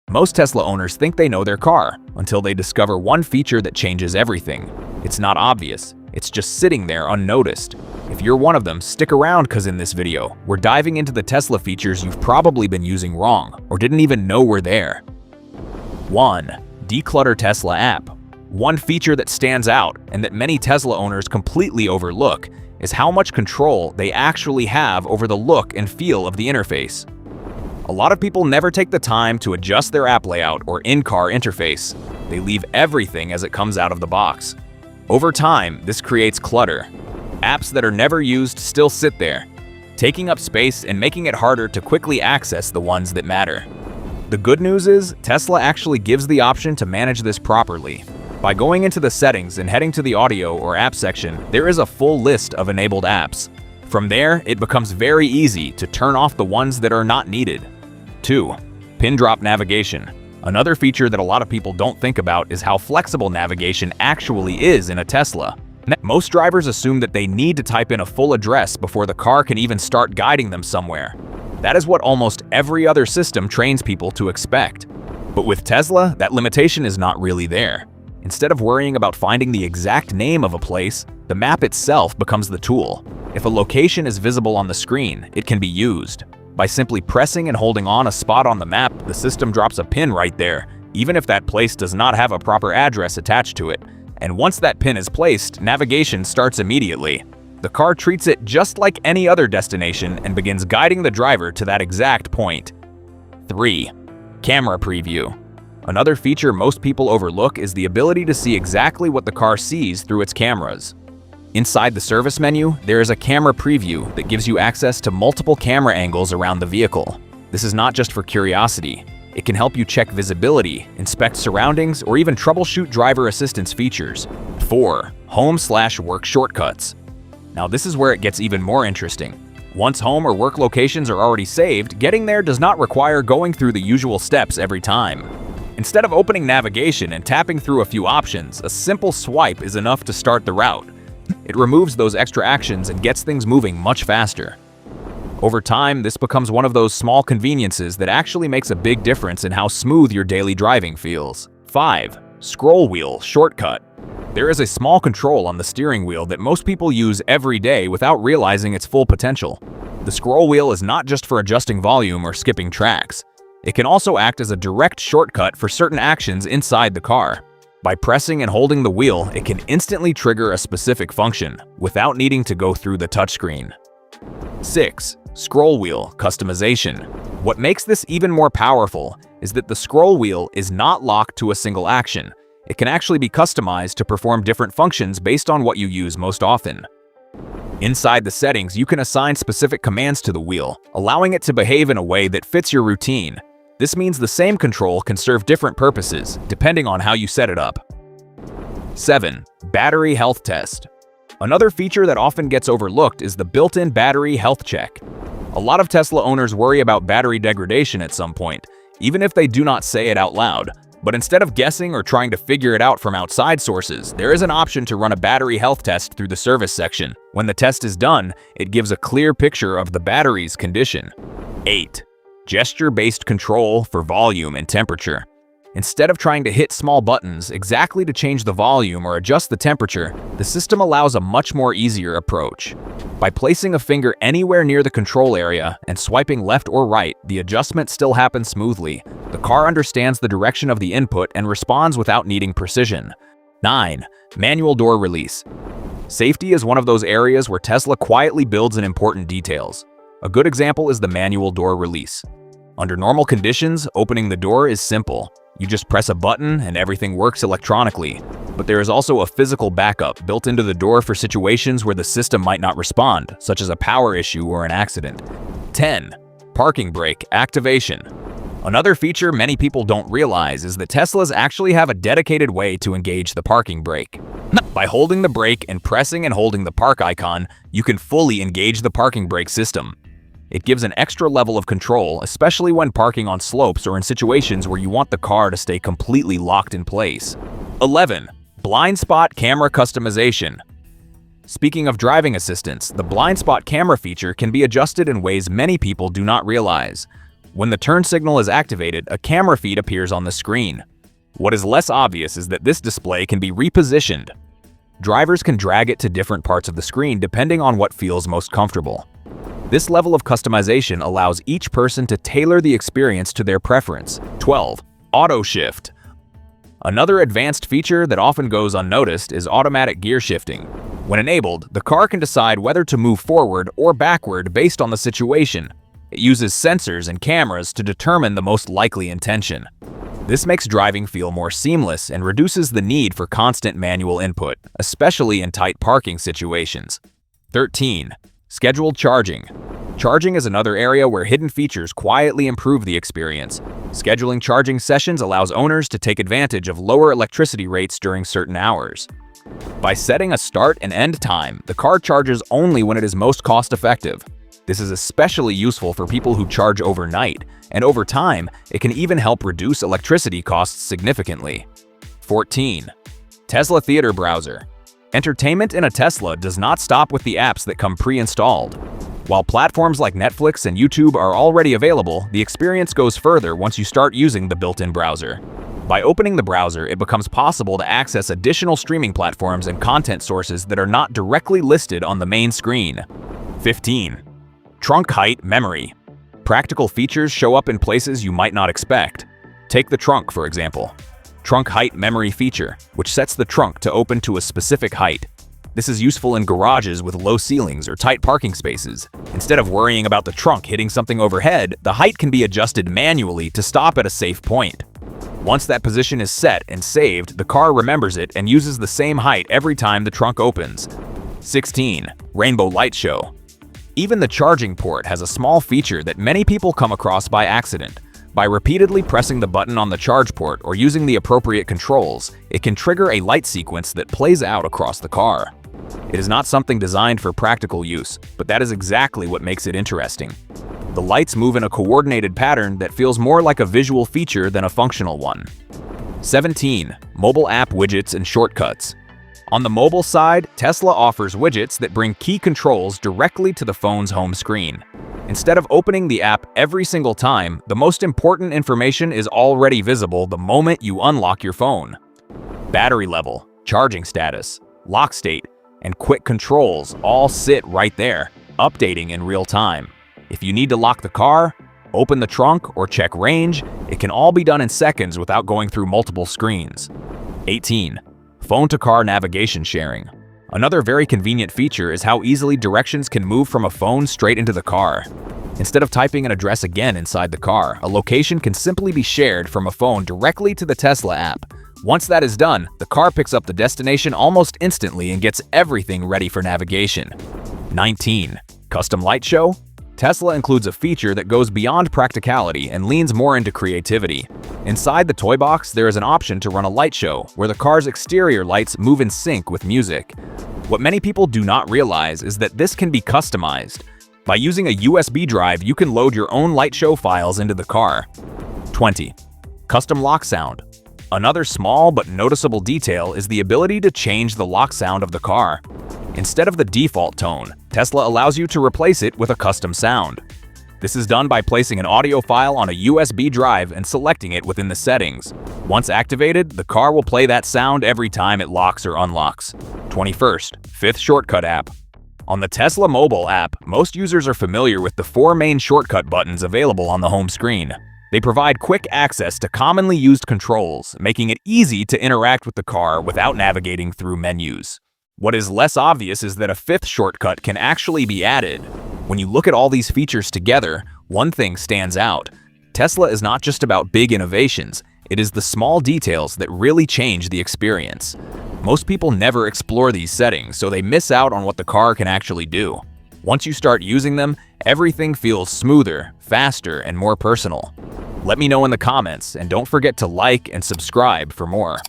Most Tesla owners think they know their car until they discover one feature that changes everything. It's not obvious, it's just sitting there unnoticed. If you're one of them, stick around because in this video, we're diving into the Tesla features you've probably been using wrong or didn't even know were there. 1. Declutter Tesla app. One feature that stands out and that many Tesla owners completely overlook is how much control they actually have over the look and feel of the interface. A lot of people never take the time to adjust their app layout or in-car interface. They leave everything as it comes out of the box. Over time, this creates clutter. Apps that are never used still sit there, taking up space and making it harder to quickly access the ones that matter. The good news is, Tesla actually gives the option to manage this properly. By going into the settings and heading to the audio or app section, there is a full list of enabled apps. From there, it becomes very easy to turn off the ones that are not needed. 2. Pin drop navigation. Another feature that a lot of people don't think about is how flexible navigation actually is in a Tesla. Most drivers assume that they need to type in a full address before the car can even start guiding them somewhere. That is what almost every other system trains people to expect. But with Tesla, that limitation is not really there. Instead of worrying about finding the exact name of a place, the map itself becomes the tool. If a location is visible on the screen, it can be used. By simply pressing and holding on a spot on the map, the system drops a pin right there, even if that place does not have a proper address attached to it. And once that pin is placed, navigation starts immediately. The car treats it just like any other destination and begins guiding the driver to that exact point. 3. Camera preview. Another feature most people overlook is the ability to see exactly what the car sees through its cameras. Inside the service menu, there is a camera preview that gives you access to multiple camera angles around the vehicle. This is not just for curiosity. It can help you check visibility, inspect surroundings, or even troubleshoot driver assistance features. 4. Home/work shortcuts. Now this is where it gets even more interesting. Once home or work locations are already saved, getting there does not require going through the usual steps every time. Instead of opening navigation and tapping through a few options, a simple swipe is enough to start the route. It removes those extra actions and gets things moving much faster. Over time, this becomes one of those small conveniences that actually makes a big difference in how smooth your daily driving feels. 5. Scroll wheel shortcut. There is a small control on the steering wheel that most people use every day without realizing its full potential. The scroll wheel is not just for adjusting volume or skipping tracks. It can also act as a direct shortcut for certain actions inside the car. By pressing and holding the wheel, it can instantly trigger a specific function without needing to go through the touchscreen. 6. Scroll wheel customization. What makes this even more powerful is that the scroll wheel is not locked to a single action. It can actually be customized to perform different functions based on what you use most often. Inside the settings, you can assign specific commands to the wheel, allowing it to behave in a way that fits your routine. This means the same control can serve different purposes, depending on how you set it up. 7. Battery health test. Another feature that often gets overlooked is the built-in battery health check. A lot of Tesla owners worry about battery degradation at some point, even if they do not say it out loud. But instead of guessing or trying to figure it out from outside sources, there is an option to run a battery health test through the service section. When the test is done, it gives a clear picture of the battery's condition. 8. Gesture-based control for volume and temperature. Instead of trying to hit small buttons exactly to change the volume or adjust the temperature, the system allows a much more easier approach. By placing a finger anywhere near the control area and swiping left or right, the adjustment still happens smoothly. The car understands the direction of the input and responds without needing precision. 9. Manual door release. Safety is one of those areas where Tesla quietly builds in important details. A good example is the manual door release. Under normal conditions, opening the door is simple. You just press a button and everything works electronically. But there is also a physical backup built into the door for situations where the system might not respond, such as a power issue or an accident. 10. Parking brake activation. Another feature many people don't realize is that Teslas actually have a dedicated way to engage the parking brake. By holding the brake and pressing and holding the park icon, you can fully engage the parking brake system. It gives an extra level of control, especially when parking on slopes or in situations where you want the car to stay completely locked in place. 11. Blind spot camera customization. Speaking of driving assistance, the blind spot camera feature can be adjusted in ways many people do not realize. When the turn signal is activated, a camera feed appears on the screen. What is less obvious is that this display can be repositioned. Drivers can drag it to different parts of the screen depending on what feels most comfortable. This level of customization allows each person to tailor the experience to their preference. 12. Auto shift. Another advanced feature that often goes unnoticed is automatic gear shifting. When enabled, the car can decide whether to move forward or backward based on the situation. It uses sensors and cameras to determine the most likely intention. This makes driving feel more seamless and reduces the need for constant manual input, especially in tight parking situations. 13. Scheduled charging. Charging is another area where hidden features quietly improve the experience. Scheduling charging sessions allows owners to take advantage of lower electricity rates during certain hours. By setting a start and end time, the car charges only when it is most cost-effective. This is especially useful for people who charge overnight, and over time, it can even help reduce electricity costs significantly. 14. Tesla Theater Browser. Entertainment in a Tesla does not stop with the apps that come pre-installed. While platforms like Netflix and YouTube are already available, the experience goes further once you start using the built-in browser. By opening the browser, it becomes possible to access additional streaming platforms and content sources that are not directly listed on the main screen. 15. Trunk height memory. Practical features show up in places you might not expect. Take the trunk, for example. Trunk height memory feature, which sets the trunk to open to a specific height. This is useful in garages with low ceilings or tight parking spaces. Instead of worrying about the trunk hitting something overhead, the height can be adjusted manually to stop at a safe point. Once that position is set and saved, the car remembers it and uses the same height every time the trunk opens. 16. Rainbow light show. Even the charging port has a small feature that many people come across by accident. By repeatedly pressing the button on the charge port or using the appropriate controls, it can trigger a light sequence that plays out across the car. It is not something designed for practical use, but that is exactly what makes it interesting. The lights move in a coordinated pattern that feels more like a visual feature than a functional one. 17. Mobile app widgets and shortcuts. On the mobile side, Tesla offers widgets that bring key controls directly to the phone's home screen. Instead of opening the app every single time, the most important information is already visible the moment you unlock your phone. Battery level, charging status, lock state, and quick controls all sit right there, updating in real time. If you need to lock the car, open the trunk, or check range, it can all be done in seconds without going through multiple screens. 18. Phone-to-car navigation sharing. Another very convenient feature is how easily directions can move from a phone straight into the car. Instead of typing an address again inside the car, a location can simply be shared from a phone directly to the Tesla app. Once that is done, the car picks up the destination almost instantly and gets everything ready for navigation. 19. Custom light show? Tesla includes a feature that goes beyond practicality and leans more into creativity. Inside the toy box, there is an option to run a light show where the car's exterior lights move in sync with music. What many people do not realize is that this can be customized. By using a USB drive, you can load your own light show files into the car. 20. Custom lock sound. Another small but noticeable detail is the ability to change the lock sound of the car. Instead of the default tone, Tesla allows you to replace it with a custom sound. This is done by placing an audio file on a USB drive and selecting it within the settings. Once activated, the car will play that sound every time it locks or unlocks. 21st, fifth shortcut app. On the Tesla mobile app, most users are familiar with the 4 main shortcut buttons available on the home screen. They provide quick access to commonly used controls, making it easy to interact with the car without navigating through menus. What is less obvious is that a 5th shortcut can actually be added. When you look at all these features together, one thing stands out. Tesla is not just about big innovations, it is the small details that really change the experience. Most people never explore these settings, so they miss out on what the car can actually do. Once you start using them, everything feels smoother, faster, and more personal. Let me know in the comments, and don't forget to like and subscribe for more.